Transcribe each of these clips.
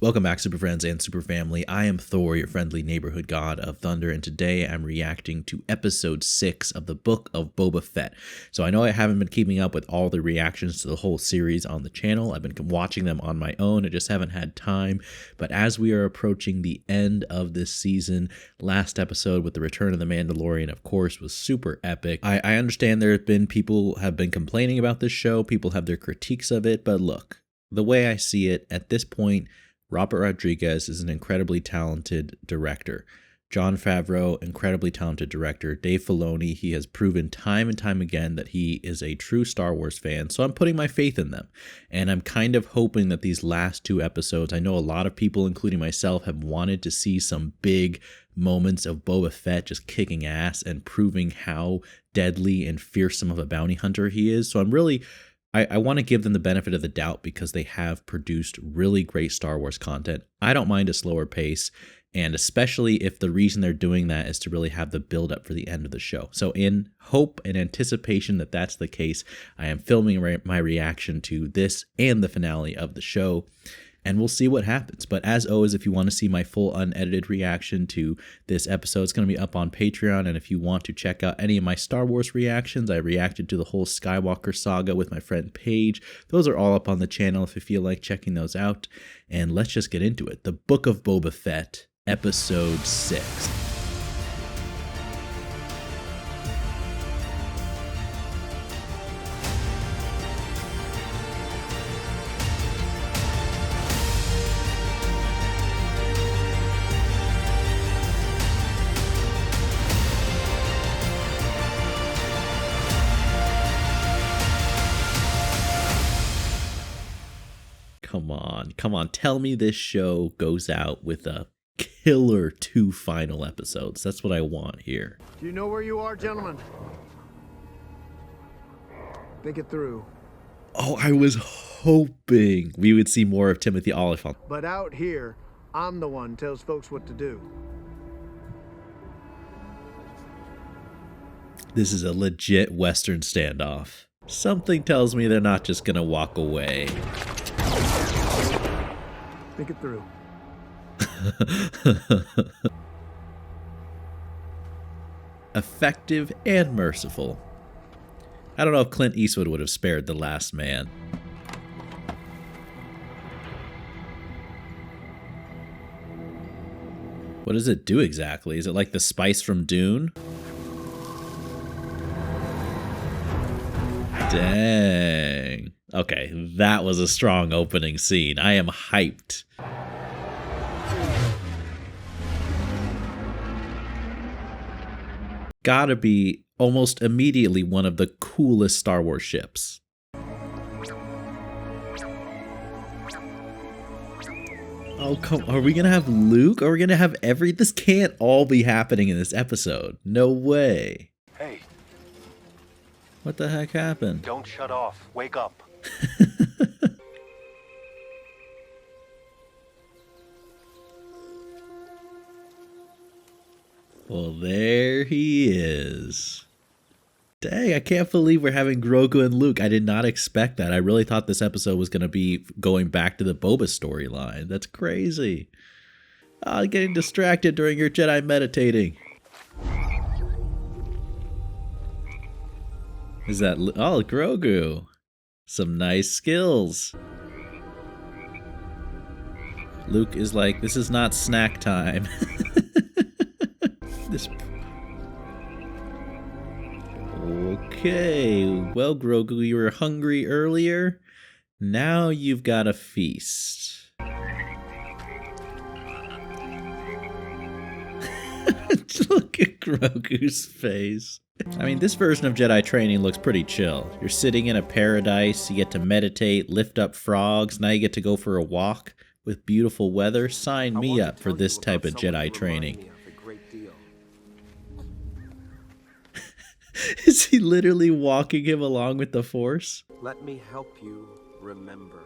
Welcome back, super friends and super family. I am Thor, your friendly neighborhood god of thunder, and today I'm reacting to episode 6 of the Book of Boba Fett. So I know I haven't been keeping up with all the reactions to the whole series on the channel. I've been watching them on my own. I just haven't had time. But as we are approaching the end of this season, last episode with the return of the Mandalorian, of course, was super epic. I understand there have been people have been complaining about this show. People have their critiques of it. But look, the way I see it at this point, Robert Rodriguez is an incredibly talented director. Jon Favreau, incredibly talented director. Dave Filoni, he has proven time and time again that he is a true Star Wars fan, so I'm putting my faith in them. And I'm kind of hoping that these last 2 episodes, I know a lot of people, including myself, have wanted to see some big moments of Boba Fett just kicking ass and proving how deadly and fearsome of a bounty hunter he is. So I want to give them the benefit of the doubt because they have produced really great Star Wars content. I don't mind a slower pace, and especially if the reason they're doing that is to really have the build up for the end of the show. So in hope and anticipation that that's the case, I am filming my reaction to this and the finale of the show. And we'll see what happens. But as always, if you want to see my full unedited reaction to this episode, it's going to be up on Patreon. And if you want to check out any of my Star Wars reactions, I reacted to the whole Skywalker saga with my friend Paige. Those are all up on the channel if you feel like checking those out. And let's just get into it. The Book of Boba Fett, Episode 6. Come on, tell me this show goes out with a killer 2 final episodes. That's what I want here. Do you know where you are, gentlemen? Think it through. Oh, I was hoping we would see more of Timothy Olyphant. But out here, I'm the one tells folks what to do. This is a legit Western standoff. Something tells me they're not just gonna walk away. Think it through. Effective and merciful. I don't know if Clint Eastwood would have spared the last man. What does it do exactly? Is it like the spice from Dune? Dang. Okay, that was a strong opening scene. I am hyped. Gotta be almost immediately one of the coolest Star Wars ships. Oh, come, are we gonna have Luke? Are we gonna have this can't all be happening in this episode. No way. Hey. What the heck happened? Don't shut off. Wake up. Well, there he is. Dang, I can't believe we're having Grogu and Luke. I did not expect that. I really thought this episode was going to be going back to the Boba storyline. That's crazy. Oh, getting distracted during your Jedi meditating. Is that... Oh, Grogu. Some nice skills. Luke is like, this is not snack time. Okay, well, Grogu, you were hungry earlier. Now you've got a feast. Look at Grogu's face. I mean, this version of Jedi training looks pretty chill. You're sitting in a paradise, you get to meditate, lift up frogs, now you get to go for a walk with beautiful weather. Sign me up for this type of Jedi training. Is he literally walking him along with the Force? Let me help you remember.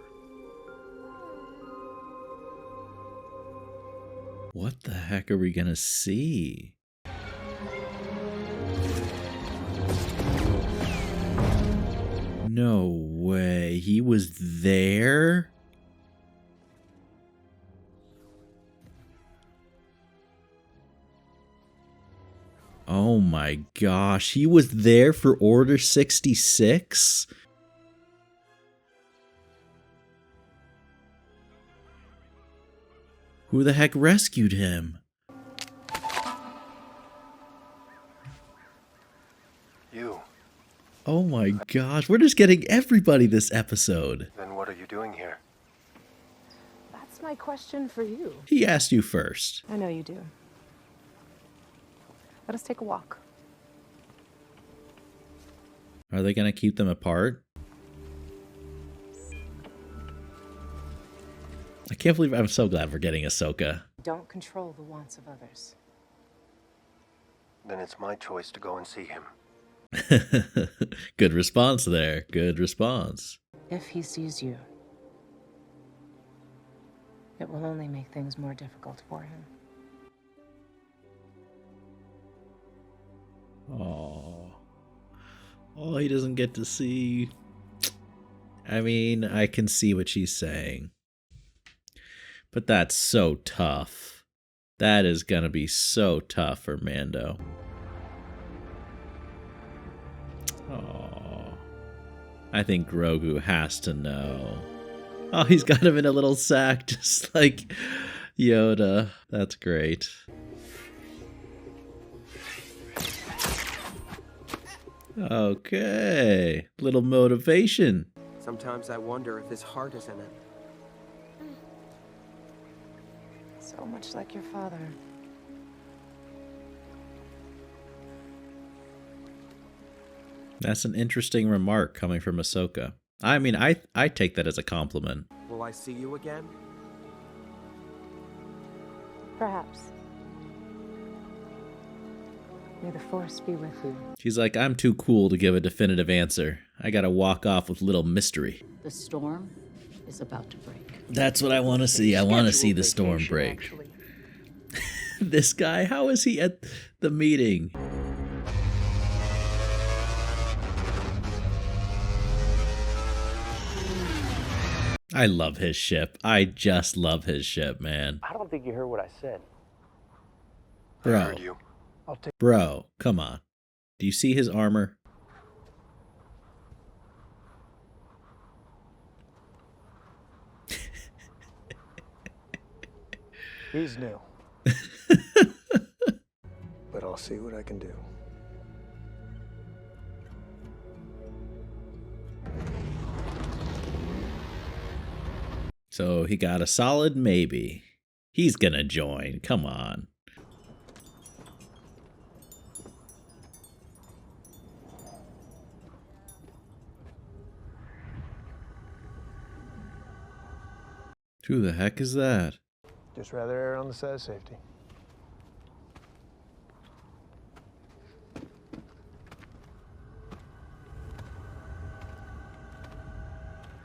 What the heck are we gonna see? No way. He was there? Oh my gosh, he was there for Order 66? Who the heck rescued him? You. Oh my gosh, we're just getting everybody this episode. Then what are you doing here? That's my question for you. He asked you first. I know you do. Let us take a walk. Are they gonna keep them apart? I can't believe I'm so glad we're getting Ahsoka. Don't control the wants of others. Then it's my choice to go and see him. Good response there. Good response. If he sees you, it will only make things more difficult for him. Oh. Oh, he doesn't get to see. I mean, I can see what she's saying. But that's so tough. That is gonna be so tough for Mando. Oh. I think Grogu has to know. Oh, he's got him in a little sack, just like Yoda. That's great. Okay. Little motivation. Sometimes I wonder if his heart is in it. So much like your father. That's an interesting remark coming from Ahsoka. I mean, I take that as a compliment. Will I see you again? Perhaps. May the Force be with you. She's like, I'm too cool to give a definitive answer. I gotta walk off with little mystery. The storm is about to break. That's what I want to see. I want to see the storm break. This guy, how is he at the meeting? I love his ship. I just love his ship, man. I don't think you heard what I said. I Bro, heard you. bro, come on. Do you see his armor? He's new. But I'll see what I can do. So he got a solid maybe. He's gonna join. Come on. Who the heck is that? Just rather err on the side of safety.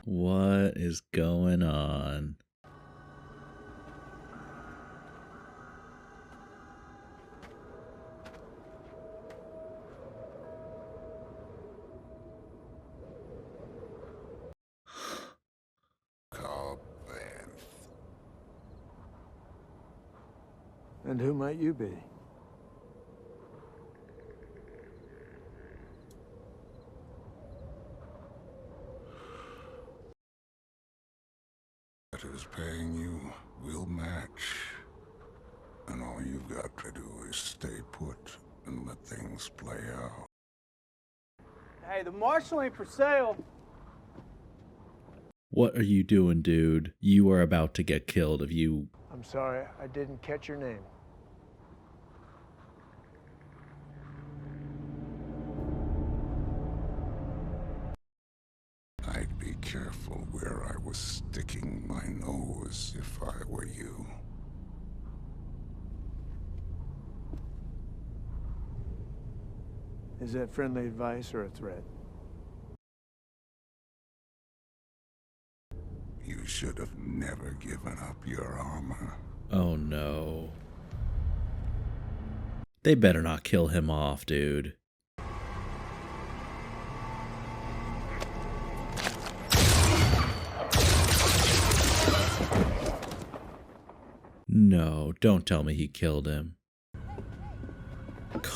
What is going on? And who might you be? Who's paying you will match. And all you've got to do is stay put and let things play out. Hey, the marshal ain't for sale. What are you doing, dude? You are about to get killed if you... I'm sorry, I didn't catch your name. I'd be careful where I was sticking my nose if I were you. Is that friendly advice or a threat? You should have never given up your armor. Oh no. They better not kill him off, dude. No, don't tell me he killed him.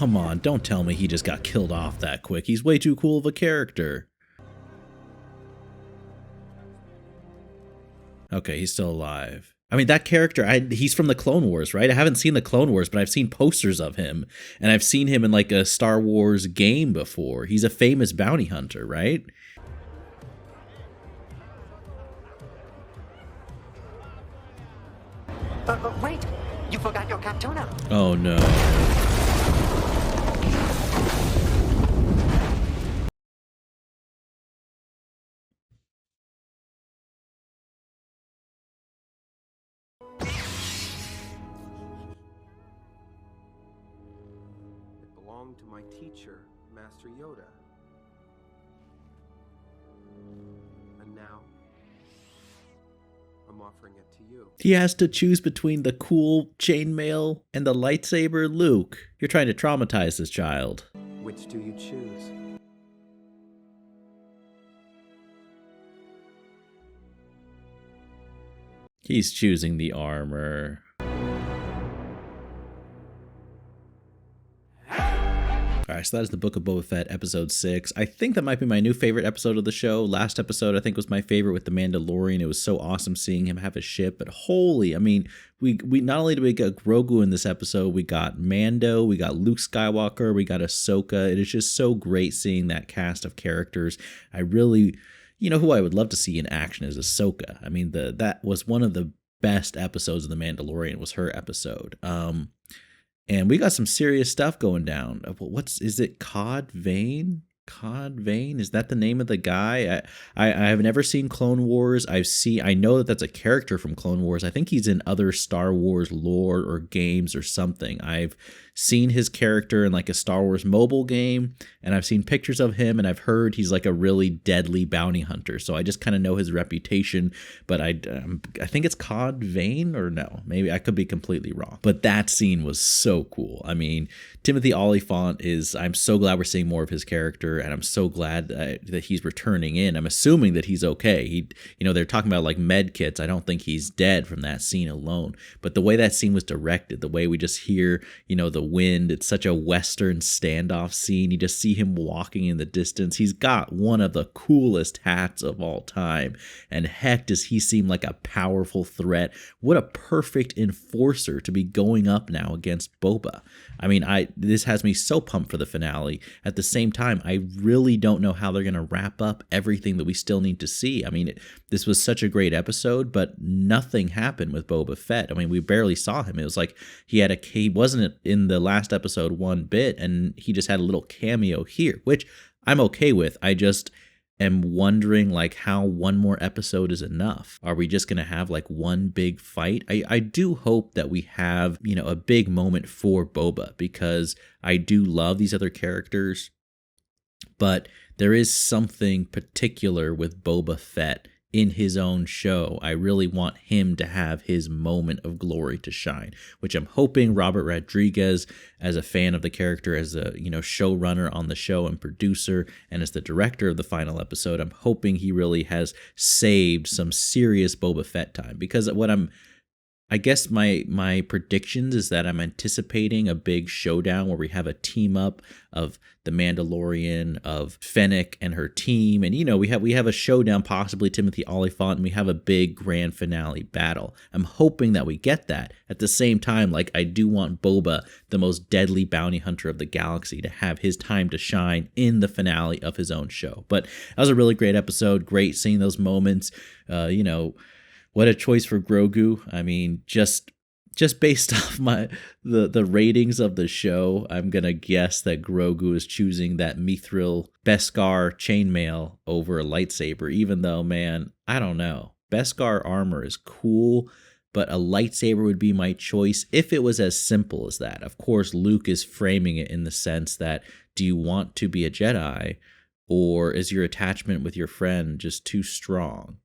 come on, don't tell me he just got killed off that quick. He's way too cool of a character. Okay, he's still alive. I mean, that character, he's from the Clone Wars, right? I haven't seen the Clone Wars, but I've seen posters of him, and I've seen him in like a Star Wars game before. He's a famous bounty hunter, right? Wait! You forgot your Captuna! Oh no. It belonged to my teacher, Master Yoda. And now, I'm offering it to you. He has to choose between the cool chainmail and the lightsaber. Luke, you're trying to traumatize this child. Which do you choose? He's choosing the armor. Alright, so that is the Book of Boba Fett, episode 6. I think that might be my new favorite episode of the show. Last episode, I think, was my favorite with the Mandalorian. It was so awesome seeing him have a ship, but holy, I mean, we not only did we get Grogu in this episode, we got Mando, we got Luke Skywalker, we got Ahsoka. It is just so great seeing that cast of characters. I really, you know, who I would love to see in action is Ahsoka. I mean, that was one of the best episodes of The Mandalorian, was her episode. And we got some serious stuff going down. Is it Cod Vane? Cod Vane? Is that the name of the guy? I have never seen Clone Wars. I know that that's a character from Clone Wars. I think he's in other Star Wars lore or games or something. I've seen his character in like a Star Wars mobile game, and I've seen pictures of him, and I've heard he's like a really deadly bounty hunter. So I just kind of know his reputation, but I think it's Cod Vane, or no, maybe I could be completely wrong. But that scene was so cool. I mean, Timothy Olyphant I'm so glad we're seeing more of his character, and I'm so glad that he's returning in. I'm assuming that he's okay. They're talking about like med kits. I don't think he's dead from that scene alone. But the way that scene was directed, the way we just hear, the wind, it's such a Western standoff scene. You just see him walking in the distance. He's got one of the coolest hats of all time. And heck, does he seem like a powerful threat. What a perfect enforcer to be going up now against Boba. I mean, this has me so pumped for the finale. At the same time, I really don't know how they're going to wrap up everything that we still need to see. I mean, this was such a great episode, but nothing happened with Boba Fett. I mean, we barely saw him. It was like he wasn't in the last episode one bit, and he just had a little cameo here, which I'm okay with. I just am wondering like how one more episode is enough. Are we just going to have like one big fight? I do hope that we have, a big moment for Boba, because I do love these other characters, but there is something particular with Boba Fett in his own show. I really want him to have his moment of glory to shine, which I'm hoping Robert Rodriguez, as a fan of the character, as a showrunner on the show and producer, and as the director of the final episode, I'm hoping he really has saved some serious Boba Fett time. Because I guess my predictions is that I'm anticipating a big showdown where we have a team up of the Mandalorian, of Fennec and her team, and we have a showdown, possibly Timothy Olyphant, and we have a big grand finale battle. I'm hoping that we get that. At the same time, like, I do want Boba, the most deadly bounty hunter of the galaxy, to have his time to shine in the finale of his own show. But that was a really great episode. Great seeing those moments. What a choice for Grogu. I mean, just based off the ratings of the show, I'm going to guess that Grogu is choosing that Mithril Beskar chainmail over a lightsaber, even though, man, I don't know. Beskar armor is cool, but a lightsaber would be my choice if it was as simple as that. Of course, Luke is framing it in the sense that, do you want to be a Jedi, or is your attachment with your friend just too strong?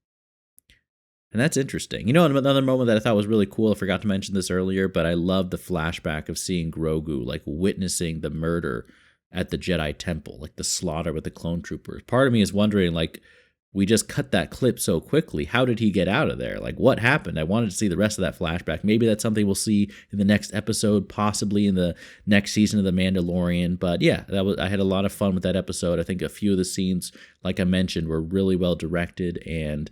And that's interesting. Another moment that I thought was really cool, I forgot to mention this earlier, but I love the flashback of seeing Grogu, like, witnessing the murder at the Jedi Temple, like the slaughter with the clone troopers. Part of me is wondering, like, we just cut that clip so quickly. How did he get out of there? Like, what happened? I wanted to see the rest of that flashback. Maybe that's something we'll see in the next episode, possibly in the next season of The Mandalorian. But yeah, I had a lot of fun with that episode. I think a few of the scenes, like I mentioned, were really well directed, and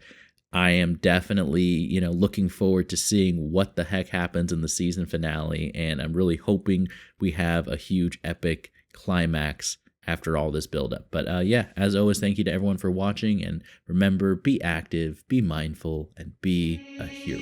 I am definitely, looking forward to seeing what the heck happens in the season finale, and I'm really hoping we have a huge epic climax after all this buildup. But yeah, as always, thank you to everyone for watching, and remember, be active, be mindful, and be a hero.